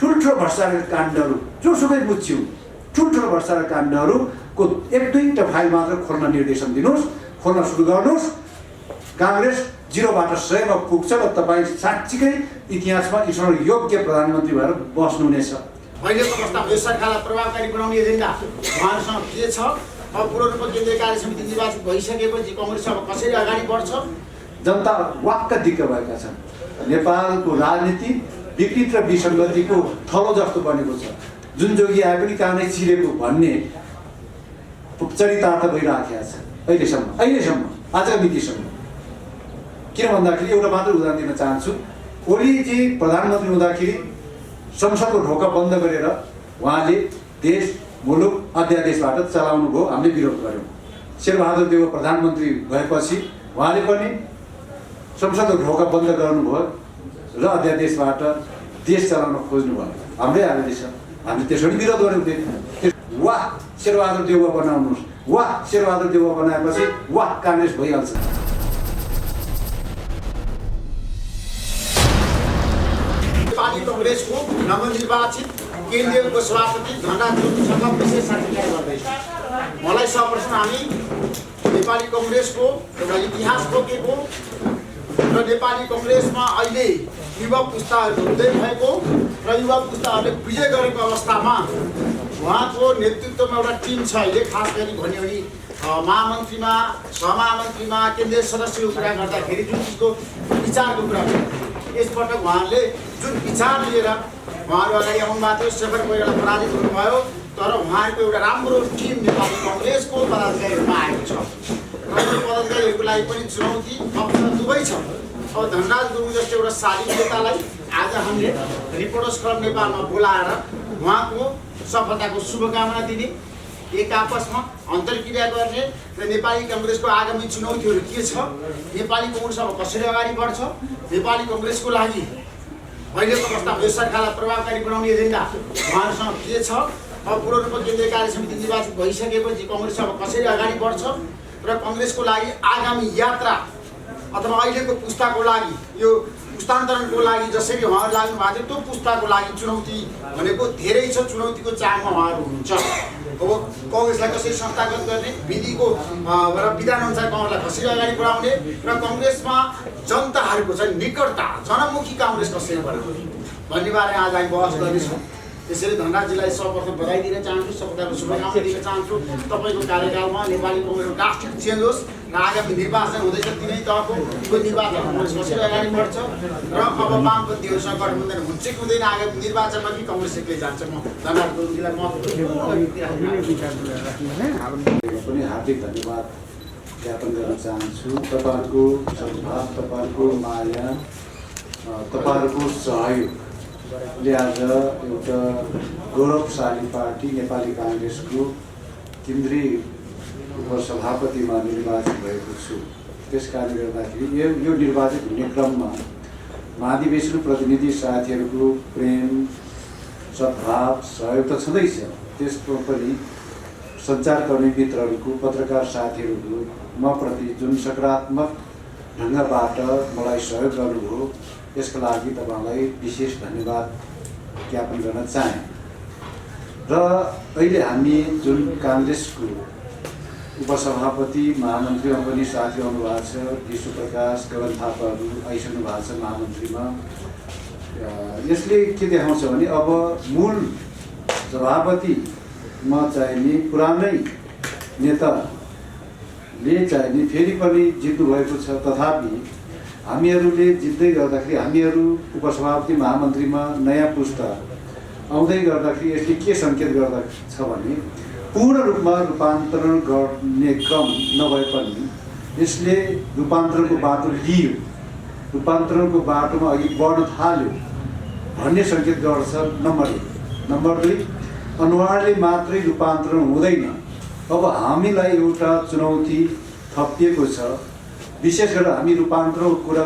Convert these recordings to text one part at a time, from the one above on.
ठुल्ठुलो भ्रष्टाचारका काण्डहरू जोसुकै बुझ्यौँ ठुल्ठुलो भ्रष्टाचार काण्डहरूको 1-2टा फाइल मात्र खोल्न निर्देशन दिनुहोस्, खोल्न सुरु गर्नुहोस्। काङ्ग्रेस 0बाट 100मा पुग्छ र तपाईँ साँच्चीकै इतिहासमा ईश्वर योग्य प्रधानमन्त्री भएर बस्नुहुनेछ। अहिलेको अवस्थामा यो सरकारलाई प्रभावकारी बनाउने एजेन्डा उहाँहरूसँग के छ? अब पूर्ण रूपमा केन्द्रीय कार्य समिति निर्वाचित भइसकेपछि कङ्ग्रेस अब कसरी अगाडि बढ्छ? जनता वाक्क दिक्क भएका छन्। नेपालको राजनीति विकृत र विसङ्गतिको थलो जस्तो बनेको छ। जुन जोगी आए पनि कानै चिरेको भन्ने चरितार्थ भइराखेको छ अहिलेसम्म आजको मितिसम्म। किन भन्दाखेरि एउटा मात्र उदाहरण दिन चाहन्छु। ओलीजी प्रधानमन्त्री हुँदाखेरि संसदको ढोका बन्द गरेर उहाँले देश मुलुक अध्यादेशबाट चलाउनु भयो, हामीले विरोध गर्यौँ। शेरबहादुर देउवा प्रधानमन्त्री भएपछि उहाँले पनि संसदको ढोका बन्द गर्नुभयो र अध्यादेशबाट देश चलाउन खोज्नुभयो। हाम्रै आदेश छ, हामीले त्यसरी विरोध गर्यौँ। वाह शेरबहादुर देउवा बनाउनुहोस्, वाह शेरबहादुर देउवा बनाएपछि वाह काङ्ग्रेस भइहाल्छ। नेपाली कङ्ग्रेसको नवनिर्वाचित केन्द्रीय सभापति धनराज गुरुङसँग विशेष साक्षात्कार गर्दैछ। मलाई 100% हामी नेपाली कङ्ग्रेसको एउटा इतिहास बोकेको र नेपाली कङ्ग्रेसमा अहिले युवा पुस्ताहरू हुँदै भएको र युवा पुस्ताहरूले विजय गरेको अवस्थामा उहाँको नेतृत्वमा एउटा टिम छ। अहिले खास गरी भन्यो भने महामन्त्रीमा, सहमहामन्त्रीमा, केन्द्रीय सदस्यको कुरा गर्दाखेरि जुन चिजको विचारको कुरा छ, यसपटक उहाँहरूले जुन विचार लिएर उहाँहरू अगाडि आउनुभएको थियो। शेखर कोइराला पराजित हुनुभयो, तर उहाँहरूको एउटा राम्रो टिम नेपाली कङ्ग्रेसको पदाधिकारीहरूमा आएको छ र यो पदाधिकारीहरूको लागि पनि चुनौती अवसर दुवै छ। अब धनराज गुरुङ जस्तो एउटा शालिक नेतालाई आज हामीले रिपोर्टर्स क्लब नेपालमा बोलाएर उहाँको सफलताको शुभकामना दिने, एक आपसमा अन्तर्क्रिया गर्ने र नेपाली कङ्ग्रेसको आगामी चुनौतीहरू के छ, नेपाली कङ्ग्रेस अब कसरी अगाडि बढ्छ, नेपाली कङ्ग्रेसको लागि अहिलेको अवस्थामा यो सरकारलाई प्रभावकारी बनाउने एजेन्डा उहाँहरूसँग के छ, अब पूर्ण रूपमा केन्द्रीय कार्य समिति निर्वाचित भइसकेपछि कङ्ग्रेस अब कसरी अगाडि बढ्छ र कङ्ग्रेसको लागि आगामी यात्रा अथवा अहिलेको पुस्ताको लागि यो पुस्तान्तरणको लागि जसरी उहाँहरू लाग्नु भएको थियो त्यो पुस्ताको लागि चुनौती भनेको धेरै छ। चुनौतीको चाडमा उहाँहरू हुनुहुन्छ। अब कङ्ग्रेसलाई कसरी संस्थागत गर्ने, विधिको र विधानअनुसार कङ्ग्रेसलाई कसरी अगाडि बढाउने र कङ्ग्रेसमा जनताहरूको चाहिँ निकटता, जनमुखी कङ्ग्रेस कसरी बनाउने भन्ने बारे आज हामी बहस गर्नेछौँ। त्यसैले धनराजजीलाई सर्वप्रथम बधाई दिन चाहन्छु, सफलताको शुभकामना दिन चाहन्छु। तपाईँको कार्यकालमा नेपाली कङ्ग्रेसको ड्रास्टिक चेन्ज होस् र आगामी निर्वाचन हुँदैछ तिनै तहको त्यो निर्वाचन कङ्ग्रेस कसरी अगाडि बढ्छ र अब वामपन्थीहरूसँग गठबन्धन हुन्छ कि हुँदैन आगामी निर्वाचनमा कि कङ्ग्रेस एक्लै जान्छ। म धनराज गुरुङजीलाई पनि हार्दिक धन्यवाद ज्ञापन गर्न चाहन्छु। तपाईँहरूको सद्भाव, तपाईँहरूको माया, तपाईँहरूको सहयोगले आज एउटा गौरवशाली पार्टी नेपाली काङ्ग्रेसको केन्द्रीय उपसभापतिमा निर्वाचित भएको छु। त्यस कारणले गर्दाखेरि यो निर्वाचित हुने क्रममा महाधिवेशन प्रतिनिधि साथीहरूको प्रेम, सद्भाव, सहयोग त छँदैछ, त्यसको पनि सञ्चारकर्मी मित्रहरूको, पत्रकार साथीहरूको म प्रति जुन सकारात्मक ढङ्गबाट मलाई सहयोग गर्नुभयो यसको लागि तपाईँलाई विशेष धन्यवाद ज्ञापन गर्न चाहे। र अहिले हामी जुन काङ्ग्रेसको उपसभापति महामन्त्रीमा पनि साथी आउनुभएको छ, विश्वप्रकाश गगन थापाहरू आइसक्नु भएको छ महामन्त्रीमा। यसले के देखाउँछ भने अब मूल सभापतिमा चाहिने पुरानै नेताले चाहिने फेरि पनि जित्नु भएको छ। तथापि हामीहरूले जित्दै गर्दाखेरि हामीहरू उपसभापति महामन्त्रीमा नयाँ पुस्ता आउँदै गर्दाखेरि यसले के सङ्केत गर्दछ भने पूर्ण रूपमा रूपान्तरण गर्ने क्रम नभए पनि यसले रूपान्तरणको बाटो लियो, रूपान्तरणको बाटोमा अघि बढ्न थाल्यो भन्ने सङ्केत गर्छ। नम्बर 1। नम्बर 2, अनुहारले मात्रै रूपान्तरण हुँदैन। अब हामीलाई एउटा चुनौती थपिएको छ। विशेष गरेर हामी रूपान्तरणको कुरा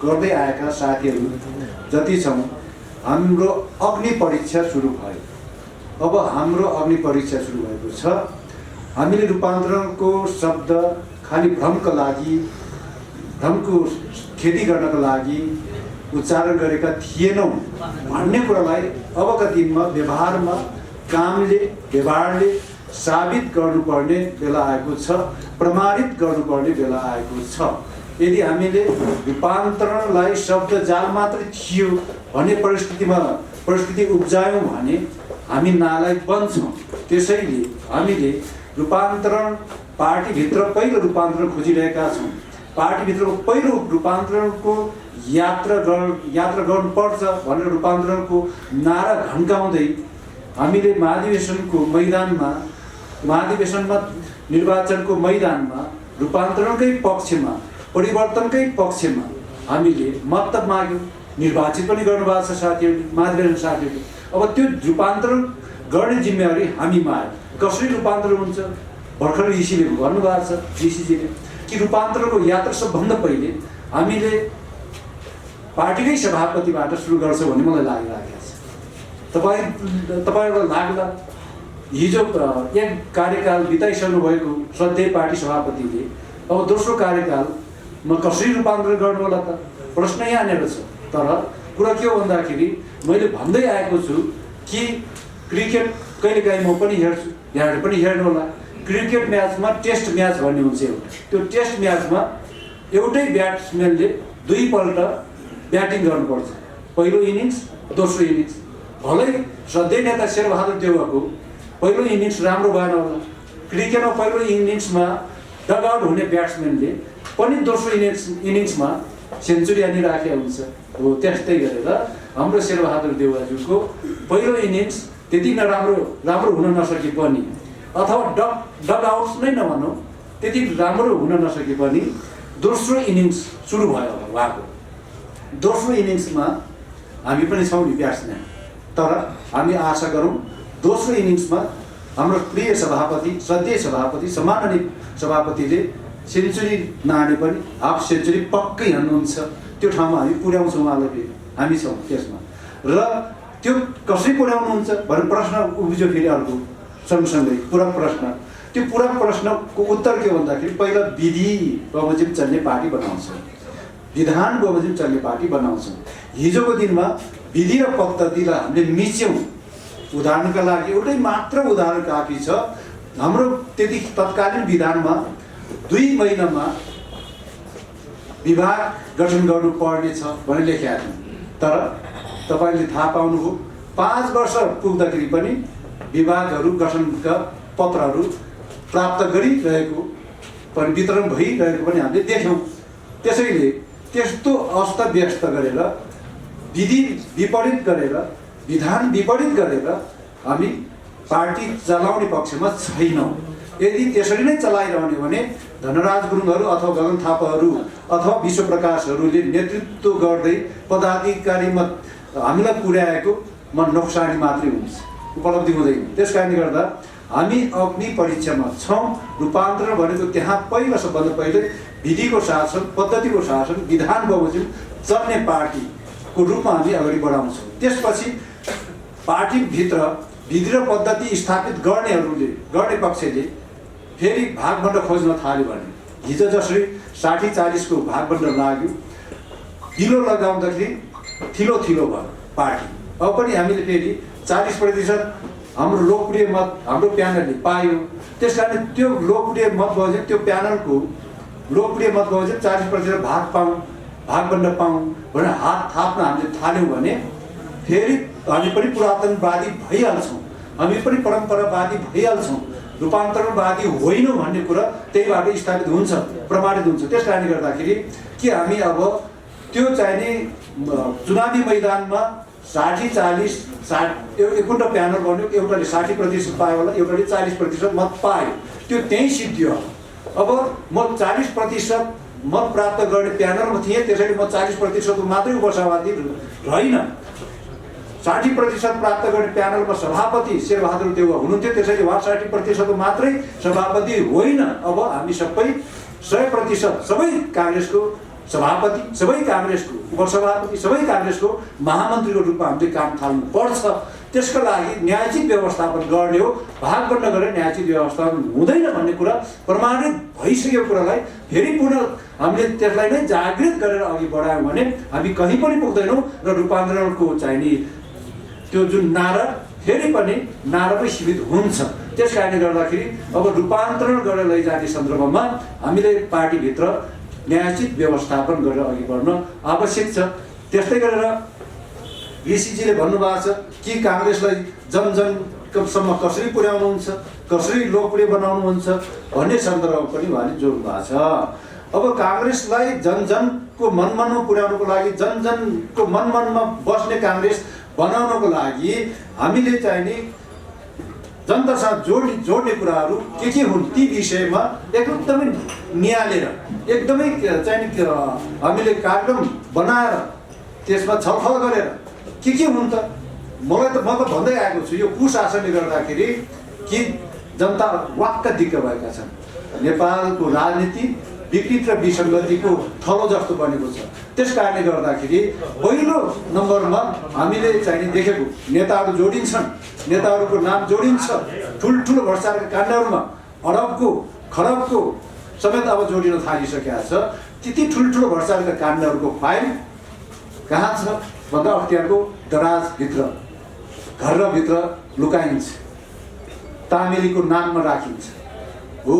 गर्दै आएका साथीहरू जति छौँ हाम्रो अग्नि परीक्षा सुरु भयो। अब हाम्रो अग्नि परीक्षा सुरु भएको छ। हामीले रूपान्तरणको शब्द खालि भ्रमको लागि, भ्रमको खेती गर्नको लागि उच्चारण गरेका थिएनौँ भन्ने कुरालाई अबका दिनमा व्यवहारमा कामले व्यवहारले साबित गर्नुपर्ने बेला आएको छ, प्रमाणित गर्नुपर्ने बेला आएको छ। यदि हामीले रूपान्तरणलाई शब्द जाल मात्रै थियो भन्ने परिस्थिति उब्जायौँ भने हामी नालायक बन्छौँ। त्यसैले हामीले रूपान्तरण पार्टीभित्र पहिलो रूपान्तरण खोजिरहेका छौँ। पार्टीभित्रको पहिलो रूपान्तरणको यात्रा गर्नुपर्छ भनेर रूपान्तरणको नारा घन्काउँदै हामीले महाधिवेशनमा निर्वाचनको मैदानमा रूपान्तरणकै पक्षमा परिवर्तनकै पक्षमा हामीले मत माग्यौँ। निर्वाचित पनि गर्नुभएको छ साथीहरूले, महाधिवेशन साथीहरूले। अब त्यो रूपान्तरण गर्ने जिम्मेवारी हामीमा आयो। कसरी रूपान्तरण हुन्छ? भर्खर ईसीले भन्नुभएको छ, ईसीजीले कि रूपान्तरणको यात्रा सबभन्दा पहिले हामीले पार्टीकै सभापतिबाट सुरु गर्छौँ भन्ने मलाई लागिरहेको छ। तपाईँहरूलाई लाग्ला हिजो एक कार्यकाल बिताइसक्नु भएको श्रद्धेय पार्टी सभापतिले अब दोस्रो कार्यकालमा कसरी रूपान्तरण गर्नु होला त? प्रश्न यहाँनिर छ। तर कुरा के हो भन्दाखेरि मैले भन्दै आएको छु कि क्रिकेट कहिलेकाहीँ म पनि हेर्छु, यहाँहरू पनि हेर्नु होला। क्रिकेट म्याचमा टेस्ट म्याच भन्ने हुन्छ एउटा। त्यो टेस्ट म्याचमा एउटै ब्याट्सम्यानले दुईपल्ट ब्याटिङ गर्नुपर्छ, पहिलो इनिङ्स दोस्रो इनिङ्स। भलै श्रद्धेय नेता शेरबहादुर देउवाको पहिलो इनिङ्स राम्रो भएन होला, क्रिकेटमा पहिलो इनिङ्समा डगआउट हुने ब्याट्सम्यानले पनि दोस्रो इनिङ्समा सेन्चुरी हानिराखेको हुन्छ। हो त्यस्तै गरेर हाम्रो शेरबहादुर देउवाज्यूको पहिलो इनिङ्स त्यति राम्रो हुन नसके पनि, अथवा डगआउट्स नै नभनौँ, त्यति राम्रो हुन नसके पनि दोस्रो इनिङ्स सुरु भयो उहाँको। दोस्रो इनिङ्समा हामी पनि छौँ नि ब्याट्सम्यान, तर हामी आशा गरौँ दोस्रो इनिङ्समा हाम्रो प्रिय सभापति, श्रद्धेय सभापति, सम्माननीय सभापतिले सेन्चुरी नहाने पनि हाफ सेन्चुरी पक्कै हान्नुहुन्छ। त्यो ठाउँमा हामी पुर्याउँछौँ उहाँलाई, फेरि हामी छौँ त्यसमा। र त्यो कसरी पुर्याउनुहुन्छ भन्ने प्रश्न उब्जियो फेरि अर्को सँगसँगै पूरक प्रश्न। त्यो पूरक प्रश्नको उत्तर के भन्दाखेरि पहिला विधि बमोजिम चल्ने पार्टी बनाउँछौँ, विधान बमोजिम चल्ने पार्टी बनाउँछौँ। हिजोको दिनमा विधि र पद्धतिलाई हामीले मिच्यौँ। उदाहरणका लागि एउटै मात्र उदाहरण काफी छ। हाम्रो त्यति तत्कालीन विधानमा 2 महिनामा विभाग गठन गर्नुपर्नेछ भनेर लेखेका थियौँ। तर तपाईँले थाहा पाउनुभयो 5 वर्ष पुग्दाखेरि पनि विभागहरू गठनका पत्रहरू प्राप्त गरिरहेको पनि, वितरण भइरहेको पनि हामीले देख्यौँ। त्यसैले त्यस्तो अस्तव्यस्त गरेर, विधि विपरीत गरेर, विधान विपरीत गरेर हामी पार्टी चलाउने पक्षमा छैनौँ। यदि त्यसरी नै चलाइरहने भने धनराज गुरुङहरू अथवा गगन थापाहरू अथवा विश्वप्रकाशहरूले नेतृत्व गर्दै पदाधिकारीमा हामीलाई पुर्याएको नोक्सानी मात्रै हुन्छ, उपलब्धि हुँदैन। त्यस कारणले गर्दा हामी अग्नि परीक्षामा छौँ। रूपान्तरण भनेको त्यहाँ पहिला सबभन्दा पहिले विधिको शासन, पद्धतिको शासन, विधान बमोजिम चल्ने पार्टीको रूपमा हामी अगाडि बढाउँछौँ। त्यसपछि पार्टीभित्र विधि र पद्धति स्थापित गर्ने पक्षले फेरि भागबण्ड खोज्न थाल्यो भने, हिजो जसरी 60-40 को भागबण्ड लाग्यो, ढिलो लगाउँदाखेरि थिलो भयो पार्टी। अब पनि हामीले फेरि 40% हाम्रो लोकप्रिय मत हाम्रो प्यानलले पायो। त्यस कारण त्यो लोकप्रिय मत बजेट, त्यो प्यानलको लोकप्रिय मत बजेट 40% भागबण्ड पाऊँ भनेर हात थाप्न हामीले थाल्यौँ भने फेरि हामी पनि पुरातनवादी भइहाल्छौँ, हामी पनि परम्परावादी भइहाल्छौँ। रूपान्तरणवादी होइनौँ भन्ने कुरा त्यहीबाट स्थापित हुन्छ, प्रमाणित हुन्छ। त्यस कारणले गर्दाखेरि कि हामी अब त्यो चाहिने चुनावी मैदानमा 60-40 एउटा प्यानल बन्यो, एउटाले 60% पायो होला, एउटाले 40% मत पायो, त्यो त्यहीँ सिद्धियो। अब म 40% मत प्राप्त गर्ने प्यानलमा थिएँ, त्यसैले म 40% मात्रै उपसभापति होइन। 60% प्राप्त गर्ने प्यानलमा सभापति शेरबहादुर देउवा हुनुहुन्थ्यो, त्यसैले उहाँ 60% मात्रै सभापति होइन। अब हामी सबै 100% सबै काङ्ग्रेसको सभापति, सबै काङ्ग्रेसको उपसभापति, सबै काङ्ग्रेसको महामन्त्रीको रूपमा हामीले काम थाल्नु पर्छ। त्यसको लागि न्यायोचित व्यवस्थापन गर्ने हो। भागबण्ड गरेर न्यायोचित व्यवस्थापन हुँदैन भन्ने कुरा प्रमाणित भइसकेको कुरालाई फेरि पुनः हामीले त्यसलाई नै जागृत गरेर अघि बढायौँ भने हामी कहीँ पनि पुग्दैनौँ र रूपान्तरणको चाहिने त्यो जुन नारा फेरि पनि नारामै सीमित हुन्छ। त्यस कारणले गर्दाखेरि अब रूपान्तरण गरेर लैजाने सन्दर्भमा हामीले पार्टीभित्र न्यायोचित व्यवस्थापन गरेर अघि बढ्न आवश्यक छ। त्यस्तै गरेर ऋषिजीले भन्नुभएको छ कि काङ्ग्रेसलाई जनजनसम्म कसरी पुर्याउनुहुन्छ, कसरी लोकप्रिय बनाउनुहुन्छ भन्ने सन्दर्भमा पनि उहाँले जोड्नु भएको छ। अब काङ्ग्रेसलाई जनजनको मनमनमा पुर्याउनुको लागि, जनजनको मनमनमा बस्ने काङ्ग्रेस बनाउनको लागि हामीले चाहिने जनतासँग जोड्ने कुराहरू के हुन् ती विषयमा एकदमै निहालेर एकदमै चाहिने हामीले कार्यक्रम बनाएर त्यसमा छलफल गरेर के हुन् त म त भन्दै आएको छु। यो कुशासनले गर्दाखेरि कि जनता वाक्क दिक्क भएका छन्। नेपालको राजनीति विकृत र विसङ्गतिको थलो जस्तो बनेको छ। त्यस कारणले गर्दाखेरि पहिलो नम्बरमा हामीले चाहिने देखेको नेताहरू जोडिन्छन्, नेताहरूको नाम जोडिन्छ, ठुल्ठुलो भ्रष्टाचारका काण्डहरूमा अरबको खरबको समेत अब जोडिन थालिसकेका छ। त्यति ठुल्ठुलो भ्रष्टाचारका काण्डहरूको फाइल कहाँ छ भन्दा अख्तियारको दराजभित्र घरभित्र लुकाइन्छ, तामेलीको नाममा राखिन्छ हो।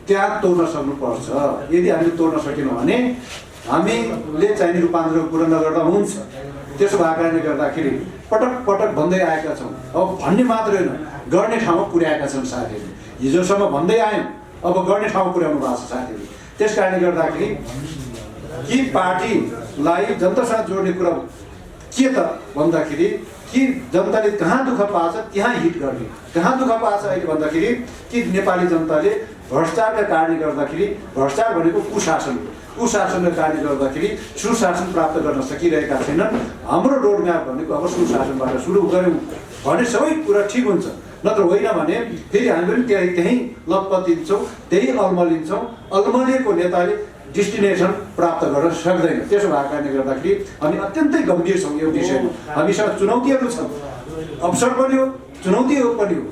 त्यहाँ तोड्न सक्नुपर्छ। यदि हामीले तोड्न सकेनौँ भने हामीले चाहिने रूपान्तरणको कुरा नगर्दा हुन्छ। त्यसो भएको कारणले गर्दाखेरि पटक पटक भन्दै आएका छौँ। अब भन्ने मात्र होइन, गर्ने ठाउँमा पुर्याएका छन् साथीहरूले। हिजोसम्म भन्दै आयौँ, अब गर्ने ठाउँमा पुर्याउनु भएको छ साथीहरूले। त्यस कारणले गर्दाखेरि कि पार्टीलाई जनतासँग जोड्ने कुरा के त भन्दाखेरि कि जनताले कहाँ दुःख पाएछ त्यहाँ हिट गर्ने। कहाँ दुःख पाएछ अहिले भन्दाखेरि कि नेपाली जनताले भ्रष्टाचारका कारणले गर्दाखेरि, भ्रष्टाचार भनेको कुशासनका कारणले गर्दाखेरि सुशासन प्राप्त गर्न सकिरहेका छैनन्। हाम्रो रोडम्याप भनेको अब सुशासनबाट सुरु गऱ्यौँ भने सबै कुरा ठिक हुन्छ। नत्र होइन भने फेरि हामी पनि त्यहीँ लतपतिन्छौँ, त्यही अल्मलिन्छौँ। अल्मलिएको नेताले डेस्टिनेसन प्राप्त गर्न सक्दैन। त्यसो भएको कारणले गर्दाखेरि हामी अत्यन्तै गम्भीर छौँ यो विषयमा। हामीसँग चुनौतीहरू छन्, अवसर पनि हो, चुनौतीहरू पनि हो।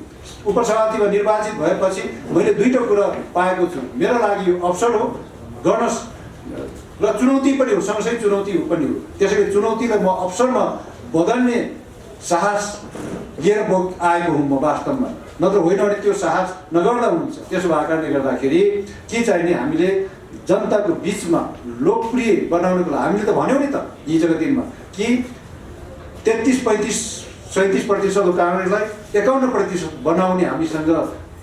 उपसभापतिमा निर्वाचित भएपछि मैले दुईवटा कुरा पाएको छु। मेरो लागि यो अवसर हो गर्न र चुनौती पनि हो, सँगसँगै चुनौती पनि हो। त्यसैले चुनौतीलाई म अवसरमा बदल्ने साहस लिएर आएको हुँ म वास्तवमा। नत्र होइन भने त्यो साहस नगर्दा हुन्छ। त्यसो भएको कारणले गर्दाखेरि के चाहिने हामीले जनताको बिचमा लोकप्रिय बनाउनको लागि हामीले त भन्यौँ नि त हिजोको दिनमा कि 33-35-37% काङ्ग्रेसलाई 51% बनाउने हामीसँग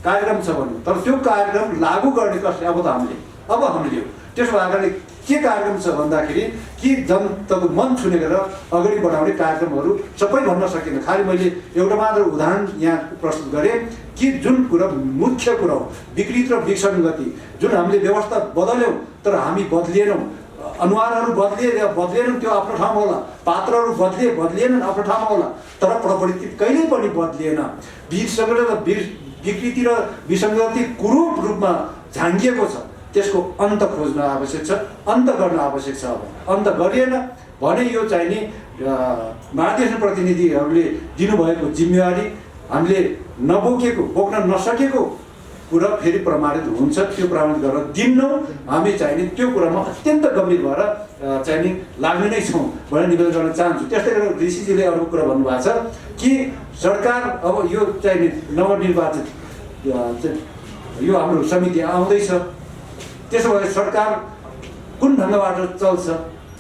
कार्यक्रम छ भन्नु। तर त्यो कार्यक्रम लागू गर्ने कसले? अब हामीले हो। त्यसो भएको कारणले के कार्यक्रम छ भन्दाखेरि कि जनताको मन छुने गरेर अगाडि बढाउने कार्यक्रमहरू सबै भन्न सकिन्न। खालि मैले एउटा मात्र उदाहरण यहाँ प्रस्तुत गरेँ कि जुन कुरा मुख्य कुरा हो विकृत र विसङ्गति, जुन हामीले व्यवस्था बदल्यौँ तर हामी बदलिएनौँ। अनुहारहरू बदलिएनन्, त्यो आफ्नो ठाउँमा होला। पात्रहरू बदलिएनन्, आफ्नो ठाउँमा होला। तर प्रवृत्ति कहिल्यै पनि बदलिएन। विकृति र विसङ्गति कुरूप रूपमा झाँगिएको छ। त्यसको अन्त खोज्न आवश्यक छ, अन्त गर्न आवश्यक छ। अब अन्त गरिएन भने यो चाहिने महादेश प्रतिनिधिहरूले दिनुभएको जिम्मेवारी हामीले बोक्न नसकेको कुरा फेरि प्रमाणित हुन्छ। त्यो प्रमाणित गरेर दिन्नौँ। हामी चाहिने त्यो कुरामा अत्यन्त गम्भीर भएर चाहिने लाग्ने नै छौँ भनेर निवेदन गर्न चाहन्छु। त्यस्तै गरेर ऋषिजीले अर्को कुरा भन्नुभएको छ कि सरकार अब यो चाहिने नवनिर्वाचित यो हाम्रो समिति आउँदैछ। त्यसो भए सरकार कुन ढङ्गबाट चल्छ,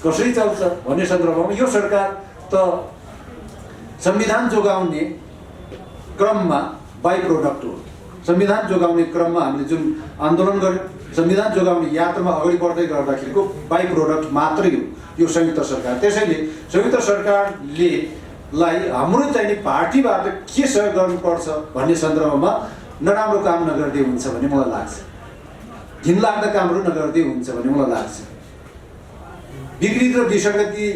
कसरी चल्छ भन्ने सन्दर्भमा यो सरकार त संविधान जोगाउने क्रममा बाई प्रोडक्ट हो। संविधान जोगाउने क्रममा हामीले जुन आन्दोलन गर्यौँ, संविधान जोगाउने यात्रामा अगाडि बढ्दै गर्दाखेरिको बाई प्रोडक्ट मात्रै हो यो संयुक्त सरकार। त्यसैले संयुक्त सरकारले हाम्रो चाहिने पार्टीबाट के सहयोग गर्नुपर्छ भन्ने सन्दर्भमा नराम्रो काम नगर्दै हुन्छ भन्ने मलाई लाग्छ। घिनलाग्दा कामहरू नगर्दै हुन्छ भन्ने मलाई लाग्छ। विकृत र विसङ्गति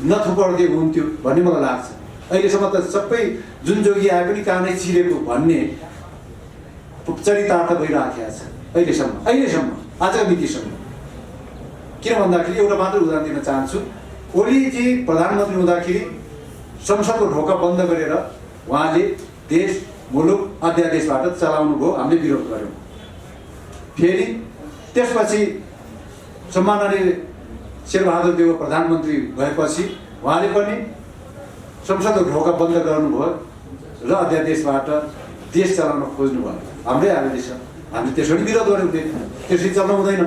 नथुपर्दै हुन्थ्यो भन्ने मलाई लाग्छ। अहिलेसम्म त सबै जुन जोगी आए पनि कानै चिरेको भन्ने चरितार्थ भइराखेको छ अहिलेसम्म आजका मितिसम्म। किन भन्दाखेरि एउटा मात्र उदाहरण दिन चाहन्छु। ओलीजी प्रधानमन्त्री हुँदाखेरि संसदको ढोका बन्द गरेर उहाँले देश मुलुक अध्यादेशबाट चलाउनु भयो, हामीले विरोध गऱ्यौँ। फेरि त्यसपछि सम्माननीय शेरबहादुर देउवा प्रधानमन्त्री भएपछि उहाँले पनि संसदको ढोका बन्द गर्नुभयो र अध्यादेशबाट देश चलाउन खोज्नुभयो। हाम्रै आदेश छ, हामीले त्यसरी विरोध गर्नु हुँदैन, त्यसरी चल्नु हुँदैन।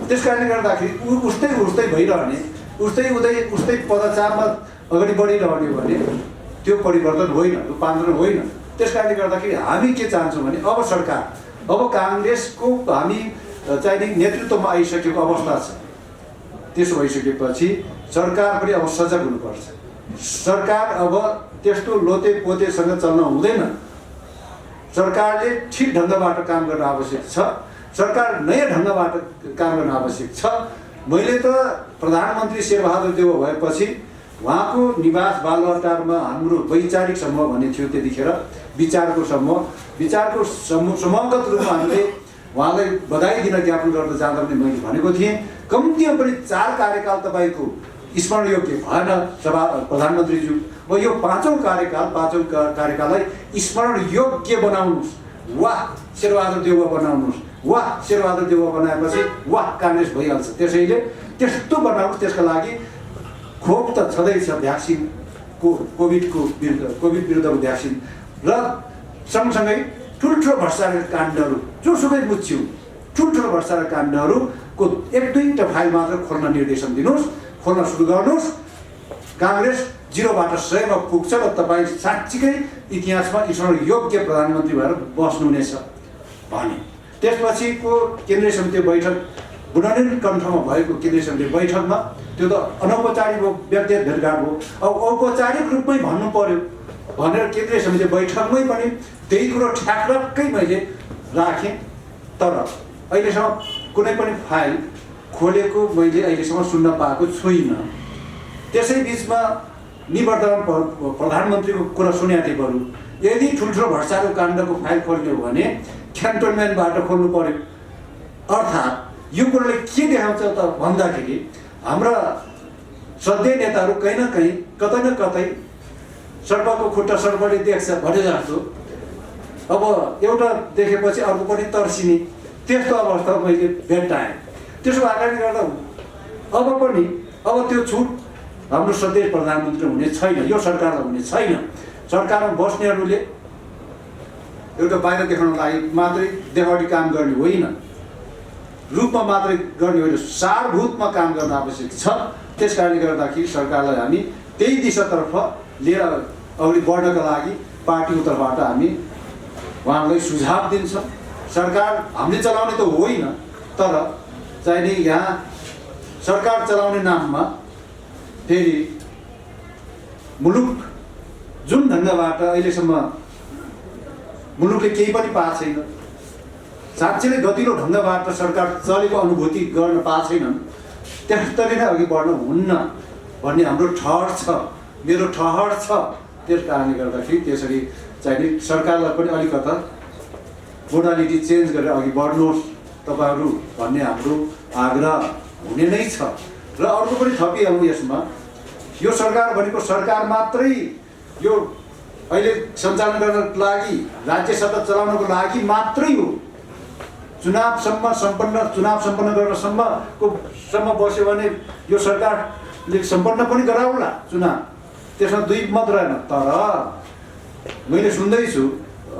त्यस कारणले गर्दाखेरि उस्तै भइरहने, उस्तै पदचारमा अगाडि बढिरहने भने त्यो परिवर्तन होइन, रूपान्तरण होइन। त्यस कारणले गर्दाखेरि हामी के चाहन्छौँ भने अब काङ्ग्रेसको हामी चाहिने नेतृत्वमा आइसकेको अवस्था छ। त्यसो भइसकेपछि सरकार पनि अब सजग हुनुपर्छ। सरकार अब त्यस्तो लोते पोतेसँग चल्न हुँदैन। सरकारले ठिक ढङ्गबाट काम गर्न आवश्यक छ। सरकार नयाँ ढङ्गबाट काम गर्न आवश्यक छ। मैले त प्रधानमन्त्री शेरबहादुर देउवा भएपछि उहाँको निवास बालुवाटारमा हाम्रो वैचारिक समूह भन्ने थियो त्यतिखेर, विचारको समूहगत रूपमा हामीले उहाँलाई बधाई दिन ज्ञापन गर्न जाँदा पनि मैले भनेको थिएँ, कम्तीमा पनि 4 कार्यकाल तपाईँको स्मरणयोग्य भएन प्रधानमन्त्रीज्यू। अब यो पाँचौँ कार्यकाललाई स्मरणयोग्य बनाउनुहोस्। वाह शेरबहादुर देउवा बनाउनुहोस्। वाह शेरबहादुर देउवा बनाएपछि वाह काङ्ग्रेस भइहाल्छ। त्यसैले त्यस्तो बनाउनुहोस्। त्यसका लागि खोप त छँदैछ, भ्याक्सिनको कोभिड विरुद्धको भ्याक्सिन र सँगसँगै ठुल्ठुलो भ्रष्टाचार काण्डहरू जोसुकै मुछ्यौ, ठुल्ठुलो भ्रष्टाचार काण्डहरूको 1-2टा फाइल मात्र खोल्न निर्देशन दिनुहोस्, खोल्न सुरु गर्नुहोस्। काङ्ग्रेस 0बाट 100मा पुग्छ र तपाईँ साँच्चीकै इतिहासमा स्मरणयोग्य प्रधानमन्त्री भएर बस्नुहुनेछ भने। त्यसपछिको केन्द्रीय समिति बैठक बुढानील कण्ठमा भएको केन्द्रीय समिति बैठकमा त्यो त अनौपचारिक व्यक्तिगत भेटघाट हो। अब औपचारिक रूपमै भन्नु पर्यो भनेर केन्द्रीय समिति बैठकमै पनि त्यही कुरो ठ्याक्कै मैले राखेँ। तर अहिलेसम्म कुनै पनि फाइल खोलेको मैले अहिलेसम्म सुन्न पाएको छुइनँ। त्यसै बिचमा निवर्तमान प्रधानमन्त्रीको कुरा सुनेको थिएँ। बरु यदि ठुल्ठुलो भ्रष्टाचारको काण्डको फाइल खोल्ने हो भने क्यान्टोनमेन्टबाट खोल्नु पर्यो। अर्थात् यो कुरोले के देखाउँछ त भन्दाखेरि हाम्रा श्रद्धेय नेताहरू कहीँ न कहीँ, कतै न कतै सर्पको खुट्टा सर्पले देख्छ भने जस्तो अब एउटा देखेपछि अर्को पनि तर्सिने त्यस्तो अवस्था मैले भेट्टाएँ। त्यसो भएकाले गर्दा अब त्यो छुट हाम्रो श्रद्धेय प्रधानमन्त्री हुने छैन, यो सरकारमा हुने छैन। सरकारमा बस्नेहरूले एउटा बाहिर देखाउन लागि मात्रै देखावटी काम गर्ने होइन, रूपमा मात्रै गर्ने होइन, सारभूतमा काम गर्न आवश्यक छ। त्यस कारणले गर्दाखेरि सरकारलाई हामी त्यही दिशातर्फ लिएर अगाडि बढ्नका लागि पार्टीको तर्फबाट हामी उहाँलाई सुझाव दिन्छौँ। सरकार हामीले चलाउने त होइन, तर चाहिने यहाँ सरकार चलाउने नाममा फेरि मुलुक जुन ढङ्गबाट अहिलेसम्म मुलुकले केही पनि पाएको छैन, साँच्चै नै गतिलो ढङ्गबाट सरकार चलेको अनुभूति गर्न पाएको छैनन्, त्यसरी नै अघि बढ्न हुन्न भन्ने हाम्रो ठहर छ, मेरो ठहर छ। त्यस कारणले गर्दाखेरि त्यसरी चाहिने सरकारलाई पनि अलिकता मोडालिटी चेन्ज गरेर अघि बढ्नुहोस् तपाईँहरू भन्ने हाम्रो आग्रह हुने नै छ। र अर्को पनि थपिहाल्नु यसमा, यो सरकार भनेको सरकार मात्रै यो अहिले सञ्चालन गर्नको लागि, राज्य सत्ता चलाउनको लागि मात्रै हो। चुनाव सम्पन्न गर्नसम्म बस्यो भने यो सरकारले सम्पन्न पनि गराउला चुनाव, त्यसमा दुई मत रहेन। तर मैले सुन्दैछु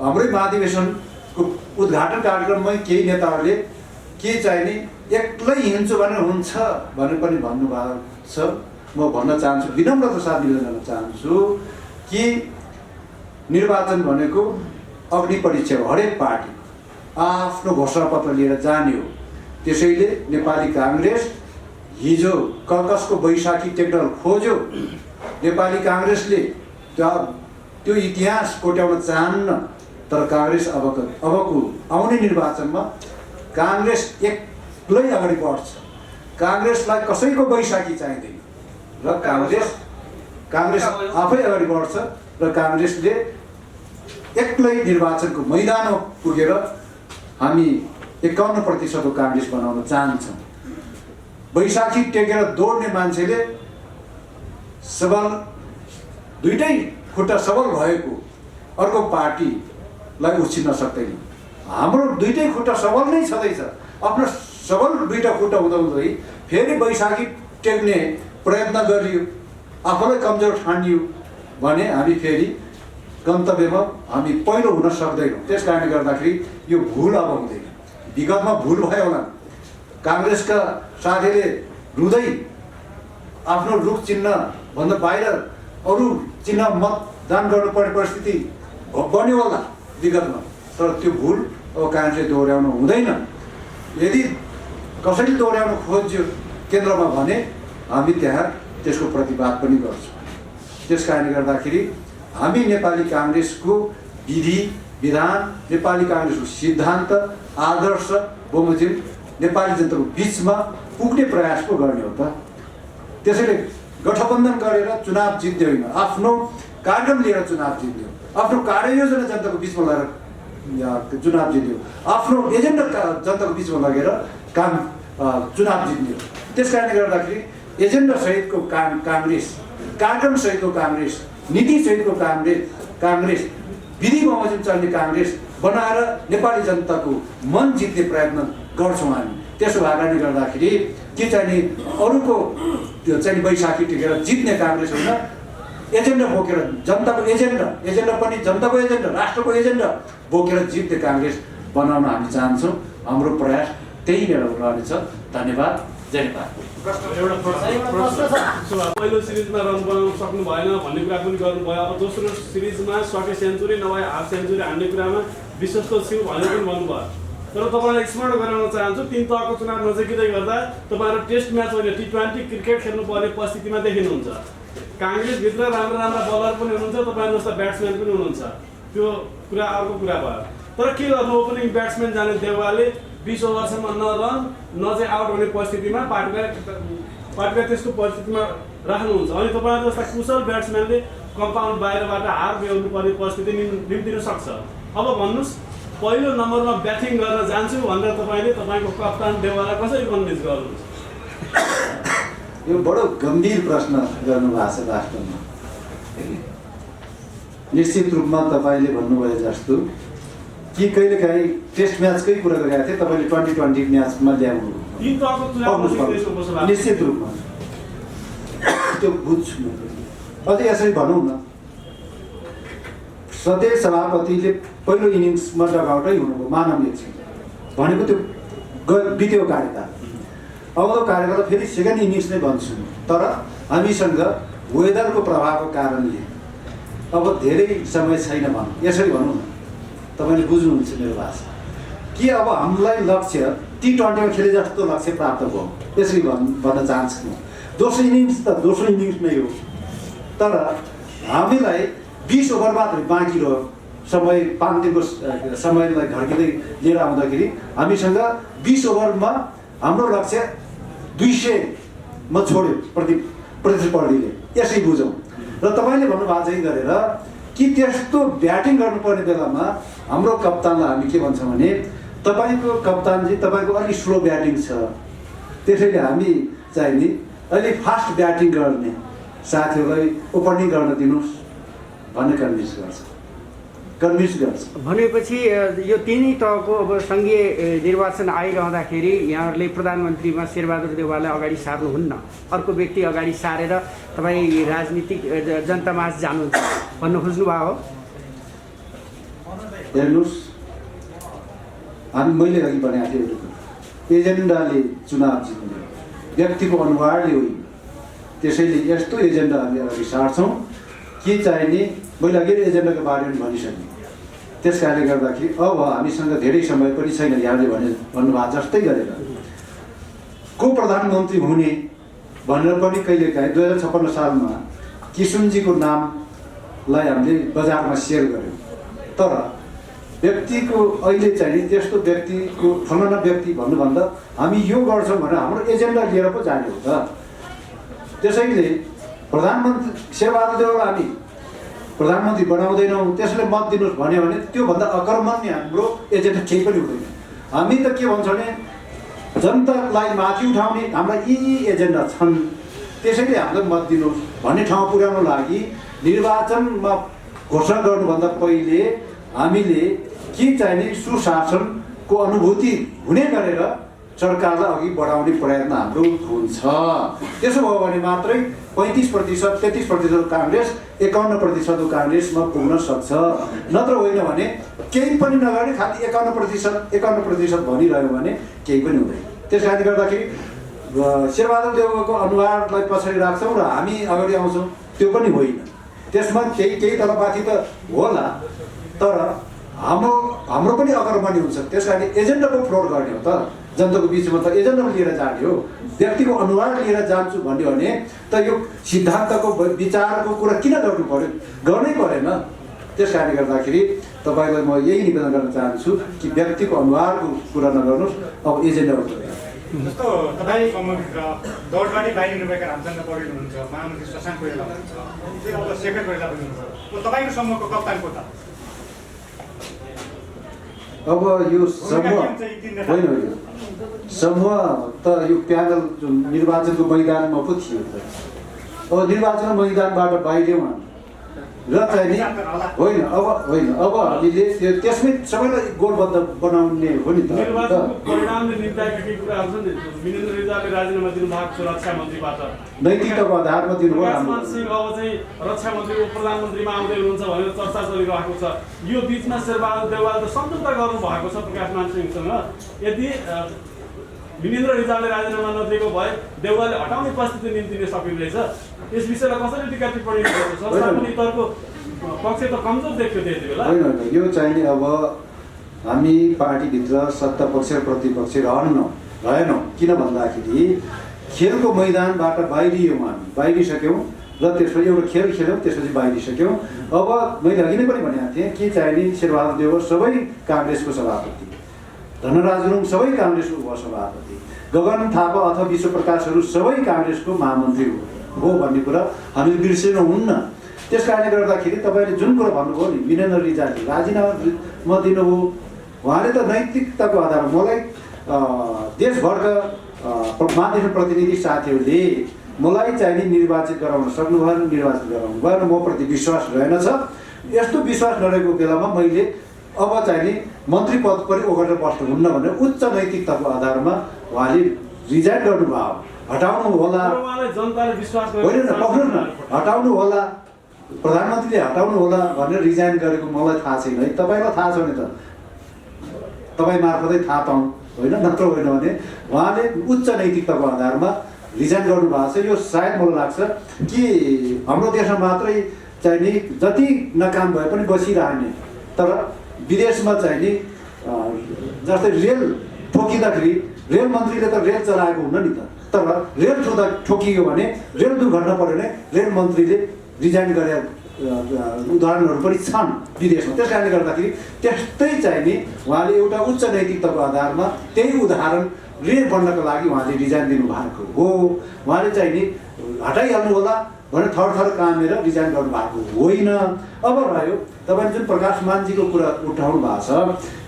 हाम्रै महाधिवेशनको उद्घाटन कार्यक्रममै केही नेताहरूले के चाहिने एक्लै हिँड्छु भनेर हुन्छ भनेर पनि भन्नुभएको छ। म भन्न चाहन्छु, विनम्रताका साथ निवेदन गर्न चाहन्छु कि निर्वाचन भनेको अग्नि परीक्षा हो। हरेक पार्टी आफ्नो घोषणापत्र लिएर जाने हो। त्यसैले नेपाली काङ्ग्रेस हिजो कसको बैशाखी टेक्नल खोज्यो, नेपाली काङ्ग्रेसले त्यो इतिहास कोट्याउन चाहन्न। तर काङ्ग्रेस अबको आउने निर्वाचनमा काङ्ग्रेस एक्लै अगाडि बढ्छ। काङ्ग्रेसलाई कसैको बैशाखी चाहिँदैन र काङ्ग्रेस आफै अगाडि बढ्छ र काङ्ग्रेसले एक्लै निर्वाचनको मैदानमा पुगेर हामी 51% काङ्ग्रेस बनाउन चाहन्छौँ। बैशाखी टेकेर दौड्ने मान्छेले सबल दुईटै खुट्टा सबल भएको अर्को पार्टीलाई उछिन्न सक्दैन। हाम्रो दुईटै खुट्टा सबल नै छँदैछ। आफ्नो सबल दुईटा खुट्टा हुँदाहुँदै फेरि बैशाखी टेक्ने प्रयत्न गरियो, आफूलाई कमजोर ठानियो भने हामी फेरि गन्तव्यमा हामी पहिलो हुन सक्दैनौँ। त्यस कारणले गर्दाखेरि यो भुल अब हुँदैन। विगतमा भुल भयो होला, काङ्ग्रेसका साथीले रुँदै आफ्नो रुख चिन्हभन्दा बाहिर अरू चिन्ह मतदान गर्नुपर्ने परिस्थिति बन्यो होला विगतमा, तर त्यो भुल अब काङ्ग्रेसले दोहोऱ्याउनु हुँदैन। यदि कसैले दोहोऱ्याउन खोज्यो केन्द्रमा भने हामी त्यहाँ त्यसको प्रतिवाद पनि गर्छौँ। त्यस कारणले गर्दाखेरि हामी नेपाली काङ्ग्रेसको विधि विधान, नेपाली काङ्ग्रेसको सिद्धान्त आदर्श बमोजिम नेपाली जनताको बिचमा पुग्ने प्रयास पो गर्ने हो त। त्यसैले गठबन्धन गरेर चुनाव जित्ने होइन, आफ्नो कार्यक्रम लिएर चुनाव जित्ने हो, आफ्नो कार्ययोजना जनताको बिचमा लगेर चुनाव जित्ने हो, आफ्नो एजेन्डा जनताको बिचमा लगेर काम चुनाव जित्ने हो। त्यस कारणले गर्दाखेरि एजेन्डा सहितको काङ्ग्रेस, कार्यक्रम सहितको काङ्ग्रेस, नीति सहितको काङ्ग्रेस, विधि बमोजिम चल्ने काङ्ग्रेस बनाएर नेपाली जनताको मन जित्ने प्रयत्न गर्छौँ हामी। त्यसो भएको कारणले गर्दाखेरि के चाहिँ अरूको चाहिँ बैशाखी टेकेर जित्ने काङ्ग्रेस होइन, एजेन्डा बोकेर जनताको एजेन्डा पनि जनताको एजेन्डा, राष्ट्रको एजेन्डा बोकेर जित्ने काङ्ग्रेस बनाउन हामी चाहन्छौँ। हाम्रो प्रयास त्यही नै रहनेछ। धन्यवाद। जय नेपाल। पहिलो सिरिजमा रन बनाउन सक्नु भएन भन्ने कुरा पनि गर्नुभयो। अब दोस्रो सिरिजमा 60 सेन्चुरी नभए हाफ सेन्चुरी हान्ने कुरामा विश्वस्त छु भनेर पनि भन्नुभयो। तर तपाईँलाई स्मरण गराउन चाहन्छु, 3 तहको चुनाव नजिकै गर्दा तपाईँहरू टेस्ट म्याच होइन T20 क्रिकेट खेल्नुपर्ने परिस्थितिमा देखिनुहुन्छ। काङ्ग्रेसभित्र राम्रा बलर पनि हुनुहुन्छ, तपाईँहरू जस्ता ब्याट्सम्यान पनि हुनुहुन्छ। त्यो कुरा अर्को कुरा भयो। तर के गर्नु, ओपनिङ ब्याट्सम्यान जाने देउवाले 20 ओभरसम्म न रन न चाहिँ आउट हुने परिस्थितिमा पार्टीलाई त्यस्तो परिस्थितिमा राख्नुहुन्छ। अनि तपाईँहरू जस्ता कुशल ब्याट्सम्यानले कम्पाउन्ड बाहिरबाट हार बेहोर्नु पर्ने परिस्थिति निम्तिन सक्छ। अब भन्नुहोस्, पहिलो नम्बरमा ब्याटिङ गर्न जान्छु भनेर तपाईँले तपाईँको कप्तान देउवालाई कसरी कन्भिन्स गर्नुहुन्छ? यो बडो गम्भीर प्रश्न गर्नुभएको छ वास्तवमा। निश्चित रूपमा तपाईँले भन्नुभयो जस्तो कि कहिलेकाहीँ टेस्ट म्याचकै कुरा गरेका थिए, तपाईँले 2020 म्याचमा ल्याउनु निश्चित रूपमा त्यो बुझ्छु। अझै यसरी भनौँ न, सधैँ सभापतिले पहिलो इनिङ्समा डगआउटै हुनुभयो, मानवीय छ भनेको त्यो बित्यो कार्यकाल। आउँदो कार्यकाल फेरि सेकेन्ड इनिङ्स नै भन्छु। तर हामीसँग वेदरको प्रभावको कारणले अब धेरै समय छैन भनौँ, यसरी भनौँ न, तपाईँले बुझ्नुहुन्छ मेरो भाषा कि अब हामीलाई लक्ष्य T20मा खेले जस्तो लक्ष्य प्राप्त भयो, यसरी भन्न चाहन्छु म। दोस्रो इनिङ्स त दोस्रो इनिङ्स नै हो, तर हामीलाई 20 ओभर मात्र बाँकी रह्यो। समय 5 दिनको समयलाई घर्किँदै लिएर आउँदाखेरि हामीसँग 20 ओभरमा हाम्रो लक्ष्य 200मा छोड्यो प्रतिस्पर्धीले, यसरी बुझौँ। र तपाईँले भन्नुभएको चाहिँ गरेर कि त्यस्तो ब्याटिङ गर्नुपर्ने बेलामा हाम्रो कप्तानलाई हामी के भन्छौँ भने, तपाईँको कप्तानजी तपाईँको अलिक स्लो ब्याटिङ छ, त्यसैले हामी चाहिँ नि अलिक फास्ट ब्याटिङ गर्ने साथीहरूलाई ओपनिङ गर्न दिनुहोस् भन्ने कन्भिन्स गर्छ। भनेपछि यो तिनै तहको अब सङ्घीय निर्वाचन आइरहँदाखेरि यहाँहरूले प्रधानमन्त्रीमा शेरबहादुर देउवालाई अगाडि सार्नुहुन्न, अर्को व्यक्ति अगाडि सारेर तपाईँ राजनीतिक जनतामाझ जानुहुन्छ भन्न खोज्नुभएको हो? हेर्नुहोस्, मैले अघि भनेको थिएँ, एजेन्डाले चुनाव जित्ने, व्यक्तिको अनुहारले होइन। त्यसैले यस्तो एजेन्डा हामी अगाडि सार्छौँ कि चाहिने, मैले अघि एजेन्डाको बारेमा भनिसकेँ। त्यस कारणले गर्दाखेरि अब हामीसँग धेरै समय पनि छैन। यहाँले भन्नुभएको जस्तै गरेर को प्रधानमन्त्री हुने भनेर पनि कहिलेकाहीँ 2056 सालमा किसुनजीको नामलाई हामीले बजारमा सेयर गऱ्यौँ। तर व्यक्तिको अहिले चाहिँ त्यस्तो व्यक्तिको फलाना व्यक्ति भन्नुभन्दा हामी यो गर्छौँ भने हाम्रो एजेन्डा लिएर पो जाने हो त। त्यसैले प्रधानमन्त्री शेरबहादुर देउवालाई हामी प्रधानमन्त्री बनाउँदैनौँ, त्यसले मत दिनुहोस् भन्यो भने त्योभन्दा अकर्मण्य हाम्रो एजेन्डा केही पनि हुँदैन। हामी त के भन्छ भने जनतालाई माथि उठाउने हाम्रा यी एजेन्डा छन्, त्यसैले हामीलाई मत दिनुहोस् भन्ने ठाउँ पुर्याउनु लागि निर्वाचनमा घोषणा गर्नुभन्दा पहिले हामीले के चाहिने सुशासनको अनुभूति हुने गरेर सरकारलाई अघि बढाउने प्रयत्न हाम्रो हुन्छ। त्यसो भयो भने मात्रै 35%, 33% काङ्ग्रेस, 51% काङ्ग्रेसमा पुग्न सक्छ। नत्र होइन भने केही पनि नगर्ने, खालि 51% भनिरह्यो भने केही पनि हुँदैन। त्यस कारणले गर्दाखेरि शेरबहादुर देउवाको अनुहारलाई पछाडि राख्छौँ र हामी अगाडि आउँछौँ, त्यो पनि होइन। त्यसमा केही तलमाथि त होला, तर हाम्रो पनि अग्रमणी हुन्छ। त्यस कारण एजेन्डा पो फ्लोट गर्ने हो त, जनताको बिचमा त एजेन्डा लिएर जाने हो। व्यक्तिको अनुहार लिएर जान्छु भन्यो भने त यो सिद्धान्तको विचारको कुरा किन गर्नु पर्यो? गर्नै परेन। त्यस कारणले गर्दाखेरि तपाईँलाई म यही निवेदन गर्न चाहन्छु कि व्यक्तिको अनुहारको कुरा नगर्नुहोस्, अब एजेन्डाको कुरा। जस्तो तपाईँ समूहभित्र दौडबाटै बाहिरिनुभएका रामचन्द्र पौडेल हुनुहुन्छ, महामन्त्री शशाङ्क कोइराला हुनुहुन्छ, अब शेखर कोइराला पनि हुनुहुन्छ। तपाईँको समूहको कप्तान को त? अब यो समूह होइन, समूह त यो प्यानल जुन निर्वाचनको मैदानमा पो थियो त। अब निर्वाचन मैदानबाट बाहिर्यौँ र चाहिँ नि होइन, अब हामीले त्यसमै सबैलाई गोलबद्ध बनाउने हो नि त। निर्वाचनको परिणामले निम्ताएका केही कुराहरू छन् नि। वीरेन्द्र रिजालले राजीनामा दिनुभएको छ रक्षा मन्त्रीबाट, नैतिकताको आधारमा दिनुभयो। प्रकाशमान सिंह अब चाहिँ रक्षा मन्त्रीको प्रधानमन्त्रीमा आउँदै हुनुहुन्छ भनेर चर्चा चलिरहेको छ। यो बिचमा शेरबहादुर देउवाले त सम्झौता गर्नुभएको छ प्रकाशमान सिंहसँग। यदि वीरेन्द्र रिजालले राजीनामा नदिएको भए देउवाले हटाउने परिस्थिति निम्तिन सकिँदो रहेछ। यस विषयलाई कसरी टीका टिप्पणी गर्छ? संस्थापन हितहरूको पक्ष त कमजोर देख्यो त्यति बेला। होइन, यो चाहिँ नि अब हामी पार्टीभित्र सत्ता पक्ष र प्रतिपक्ष रहेनौँ। किन भन्दाखेरि खेलको मैदानबाट बाहिरियौँ, हामी बाहिरिसक्यौँ र त्यसपछि एउटा खेल खेल्यौँ, त्यसपछि बाहिरिसक्यौँ। अब मैले अघि नै पनि भनेको थिएँ कि चाहिँ नि शेरबहादुर देउवा सबै काङ्ग्रेसको सभापति, धनराज गुरुङ सबै काङ्ग्रेसको उपसभापति, गगन थापा अथवा विश्वप्रकाशहरू सबै काङ्ग्रेसको महामन्त्री हो भन्ने कुरा हामीले बिर्सिनुहुन्न। त्यस कारणले गर्दाखेरि तपाईँले जुन कुरा भन्नुभयो नि, वीरेन्द्र रिजालले राजीनामा दिनुभयो, उहाँले त नैतिकताको आधारमा मलाई देशभरका माध्यम प्रतिनिधि साथीहरूले मलाई चाहिँ नि निर्वाचित गराउन सक्नु भएन, निर्वाचित गराउनु भएन, म प्रति विश्वास रहेनछ। यस्तो विश्वास नरहेको बेलामा मैले अब चाहिँ नि मन्त्री पद पनि ओगटेर बस्नुहुन्न भनेर उच्च नैतिकताको आधारमा उहाँले रिजाइन गर्नुभयो। हटाउनु होला, होइन पक्नुहोस् न, हटाउनु होला, प्रधानमन्त्रीले हटाउनु होला भनेर रिजाइन गरेको मलाई थाहा छैन है। तपाईँलाई थाहा छ भने त तपाईँ मार्फतै थाहा पाऊँ, होइन? नत्र होइन भने उहाँले उच्च नैतिकताको आधारमा रिजाइन गर्नुभएको छ। यो सायद मलाई लाग्छ कि हाम्रो देशमा मात्रै चाहिँ नि जति नकाम भए पनि बसिरहने, तर विदेशमा चाहिँ नि जस्तै रेल ठोकिँदाखेरि रेल मन्त्रीले त रेल चलाएको हुन्न नि त, तर रेल ठोकियो भने, रेल दुर्घटना पऱ्यो भने रेल मन्त्रीले रिजाइन गरे उदाहरणहरू पनि छन् विदेशमा। त्यस कारणले गर्दाखेरि त्यस्तै चाहिँ नि उहाँले एउटा उच्च नैतिकताको आधारमा त्यही उदाहरण बन्नको लागि उहाँले रिजाइन दिनुभएको हो। उहाँले चाहिँ नि हटाइहाल्नु होला भनेर थर कामेर रिजाइन गर्नुभएको होइन। अब रह्यो तपाईँले जुन प्रकाश मानजीको कुरा उठाउनु भएको छ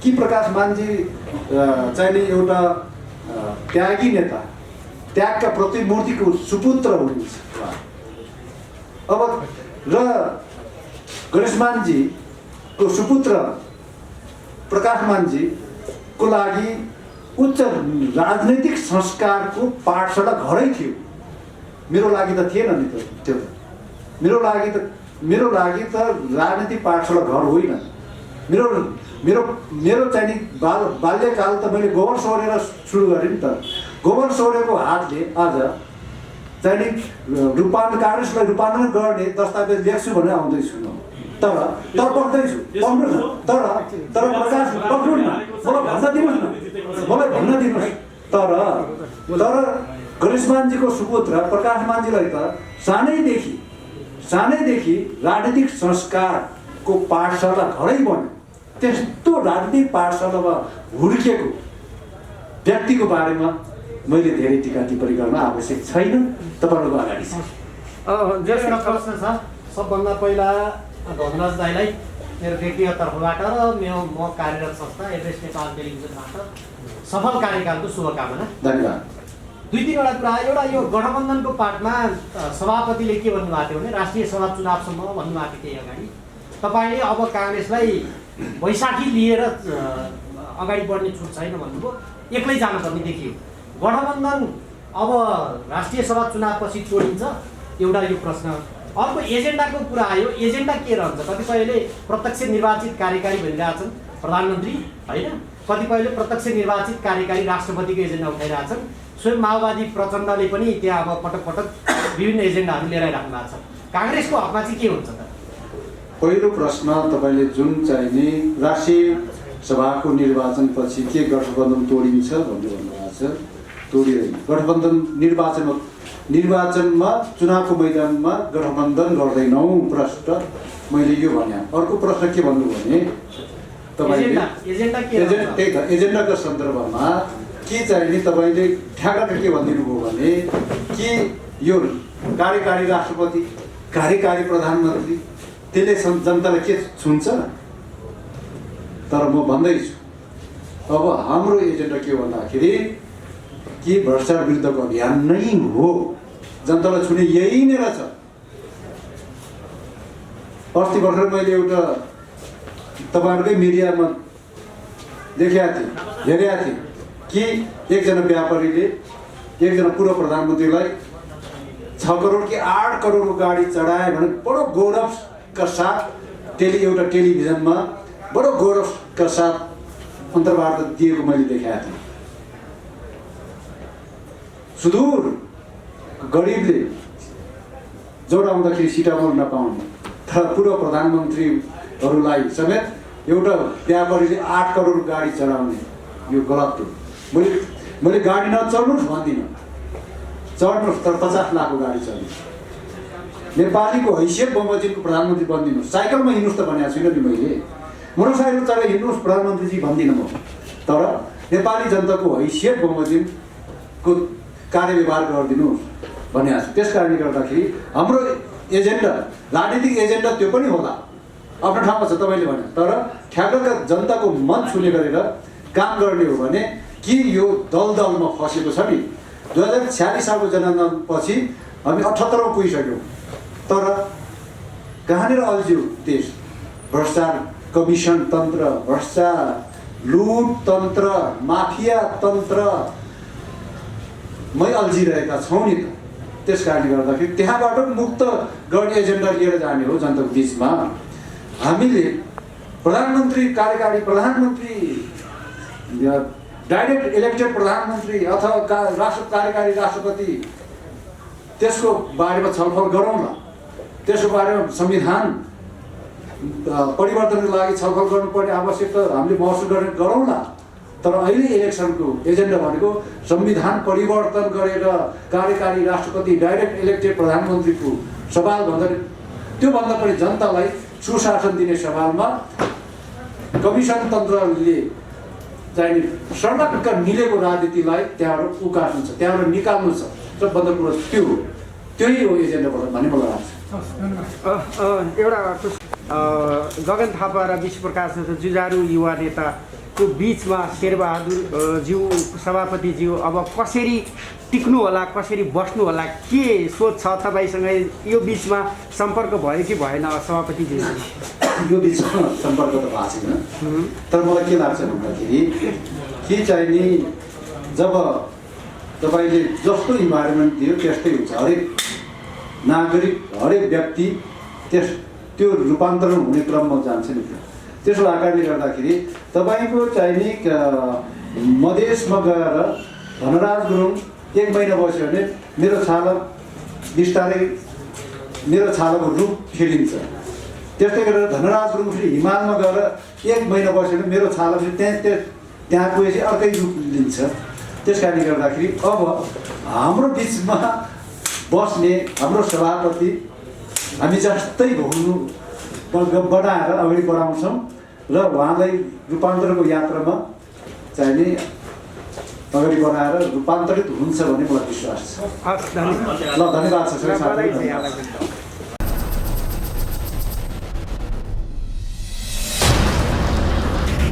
कि प्रकाश मानजी चाहिँ नि एउटा त्यागी नेता, त्यागका प्रतिमूर्तिको सुपुत्र हुनुहुन्छ। अब र गणेश मानजीको सुपुत्र प्रकाश मानजीको लागि उच्च राजनैतिक संस्कारको पाठशाला घरै थियो। मेरो लागि त थिएन नि त त्यो। मेरो लागि त राजनीतिक पाठशाला घर होइन। मेरो चाहिँ नि बाल्यकाल त मैले गोबर सोरेर सुरु गरेँ नि त। गोबर सोरेको हातले आज चाहिँ नि काङ्ग्रेसलाई रूपान्तरण गर्ने दस्तावेज लेख्छु भनेर आउँदैछु म। तर पक्दैछु, तर प्रकाश पक्नु न, मलाई भन्न दिनुहोस्। तर गणेश मानजीको सुपुत्र प्रकाश मानजीलाई त सानैदेखि राजनीतिक संस्कारको पाठशाला घरै बन्यो। त्यस्तो राजनीतिक पाठशालामा हुर्किएको व्यक्तिको बारेमा मैले धेरै टीका टिप्पणी गर्न आवश्यक छैन। तपाईँहरूको अगाडि छ। एउटा प्रश्न छ। सबभन्दा पहिला धनराज दाईलाई मेरो व्यक्तिगत तर्फबाट र म कार्यरत संस्था एड्रेस नेपाल टेलिभिजनबाट सफल कार्यकालको शुभकामना। धन्यवाद। 2-3वटा कुरा। एउटा यो गठबन्धनको पार्टमा सभापतिले के भन्नुभएको थियो भने राष्ट्रिय सभा चुनावसम्म भन्नुभएको थियो त्यही अगाडि। तपाईँले अब काङ्ग्रेसलाई बैशाखी लिएर अगाडि बढ्ने छुट छैन भन्नुभयो, एक्लै जानुपर्ने देखियो। गठबन्धन अब राष्ट्रिय सभा चुनावपछि तोडिन्छ, एउटा यो प्रश्न। अर्को एजेन्डाको कुरा आयो, एजेन्डा के रहन्छ? कतिपयले प्रत्यक्ष निर्वाचित कार्यकारी भनिरहेछन् प्रधानमन्त्री होइन, कतिपयले प्रत्यक्ष निर्वाचित कार्यकारी राष्ट्रपतिको एजेन्डा उठाइरहेछन्। स्वयं माओवादी प्रचण्डले पनि त्यहाँ अब पटक पटक विभिन्न एजेन्डाहरू लिएर आइराख्नु भएको छ। काङ्ग्रेसको हकमा चाहिँ के हुन्छ त? पहिलो प्रश्न तपाईँले जुन चाहिने राष्ट्रिय सभाको निर्वाचनपछि के गठबन्धन तोडिन्छ भन्ने भन्नुभएको छ, तोडिँदैन। गठबन्धन निर्वाचनमा चुनावको मैदानमा गठबन्धन गर्दैनौँ प्रश्न मैले यो भने। अर्को प्रश्न के भन्नु भने तपाईँले एजेन्डाको सन्दर्भमा के चाहिने तपाईँले ठ्याक्क के भनिदिनु भयो भने कि यो कार्यकारी राष्ट्रपति कार्यकारी प्रधानमन्त्री त्यसले जनतालाई के छुन्छ? तर म भन्दैछु अब हाम्रो एजेन्डा के भन्दाखेरि कि भ्रष्टाचार विरुद्धको अभियान नै हो, जनतालाई छुने यही नै रहेछ। अस्ति भर्खर मैले एउटा तपाईँहरूकै मिडियामा देखेका थिएँ, हेरेका थिएँ कि एकजना व्यापारीले एकजना पूर्व प्रधानमन्त्रीलाई 6 करोड कि 8 करोडको गाडी चढाए भने बडो गौरवका साथ एउटा टेलिभिजनमा बडो गौरवका साथ अन्तर्वार्ता दिएको मैले देखेका थिएँ। सुदूर गरिबले जोडाउँदाखेरि सिटामोल नपाउने तर पूर्व प्रधानमन्त्रीहरूलाई समेत एउटा व्यापारीले 8 करोड गाडी चढाउने यो गलत हो। मैले गाडी नचढ्नुहोस् भन्दिनँ, चढ्नुहोस् तर 50 लाखको गाडी चढ्नुहोस्। नेपालीको हैसियत बमोजिमको प्रधानमन्त्री बनिदिनुहोस्। साइकलमा हिँड्नुहोस् त भनेको छुइनँ नि मैले, मोटरसाइकल चढेर हिँड्नुहोस् प्रधानमन्त्रीजी भन्दिनँ म। तर नेपाली जनताको हैसियत बमोजिमको कार्यव्यवहार गरिदिनुहोस् भनेको छु। त्यस कारणले गर्दाखेरि हाम्रो एजेन्डा राजनीतिक एजेन्डा त्यो पनि होला, आफ्नो ठाउँमा छ तपाईँले भने। तर ठ्याक्क जनताको मन छुने गरेर काम गर्ने हो भने कि यो दलदलमा फसेको छ नि। 2046 सालको जनगणनापछि हामी 78औं पुगिसक्यौँ, तर कहाँनिर अल्झ्यो देश? भ्रष्टाचार कमिसन तन्त्र, भ्रष्टाचार लुट तन्त्र, माफिया तन्त्रमै अल्झिरहेका छौँ नि त। त्यस कारणले गर्दाखेरि त्यहाँबाट मुक्त गर्ने एजेन्डा लिएर जाने हो जनताको बिचमा। हामीले प्रधानमन्त्री कार्यकारी प्रधानमन्त्री डाइरेक्ट इलेक्टेड प्रधानमन्त्री अथवा कार्यकारी राष्ट्रपति त्यसको बारेमा छलफल गरौँला, त्यसको बारेमा संविधान परिवर्तनको लागि छलफल गर्नुपर्ने आवश्यकता हामीले महसुस गरौँला। तर अहिले इलेक्सनको एजेन्डा भनेको संविधान परिवर्तन गरेर कार्यकारी राष्ट्रपति डाइरेक्ट इलेक्टेड प्रधानमन्त्रीको सवाल भन्दा त्योभन्दा पनि जनतालाई सुशासन दिने सवालमा कमिसन तन्त्रले चाहिने सडक मिलेको राजनीतिलाई त्यहाँबाट उकास्नु छ, त्यहाँबाट निकाल्नु छ। सबभन्दा कुरो त्यो हो, त्यही हो एजेन्डाबाट भन्ने मलाई लाग्छ। एउटा गगन थापा र विश्वप्रकाश जुझारु युवा नेताको बिचमा शेरबहादुर ज्यू सभापतिज्यू अब कसरी टिक्नु होला, कसरी बस्नु होला, के सोच छ तपाईँसँग? यो बिचमा सम्पर्क भयो कि भएन सभापतिज्यू? यो बिचमा सम्पर्क त भएको छैन, तर मलाई के लाग्छ भन्दाखेरि के चाहिने जब तपाईँले जस्तो इन्भाइरोमेन्ट दियो त्यस्तै हुन्छ। हरेक नागरिक हरेक व्यक्ति त्यो रूपान्तरण हुने क्रममा जान्छ नि। त्यसो आकारले गर्दाखेरि तपाईँको चाहिने मधेसमा गएर धनराज गुरुङ 1 महिना बस्यो भने मेरो छाला बिस्तारै मेरो छालाको रूप फेरिन्छ। त्यस्तै गरेर धनराज गुरुङ फेरि हिमालमा गएर 1 महिना बस्यो भने मेरो छाला फेरि त्यहाँ गएपछि अर्कै रूप लिन्छ। त्यस कारणले गर्दाखेरि अब हाम्रो बिचमा बस्ने हाम्रो सभापति हामी जस्तै भोग्नु बढाएर अगाडि बढाउँछौँ र उहाँलाई रूपान्तरणको यात्रामा चाहिने अगाडि बढाएर रूपान्तरित हुन्छ भन्ने मलाई विश्वास छ। ल धन्यवाद छ।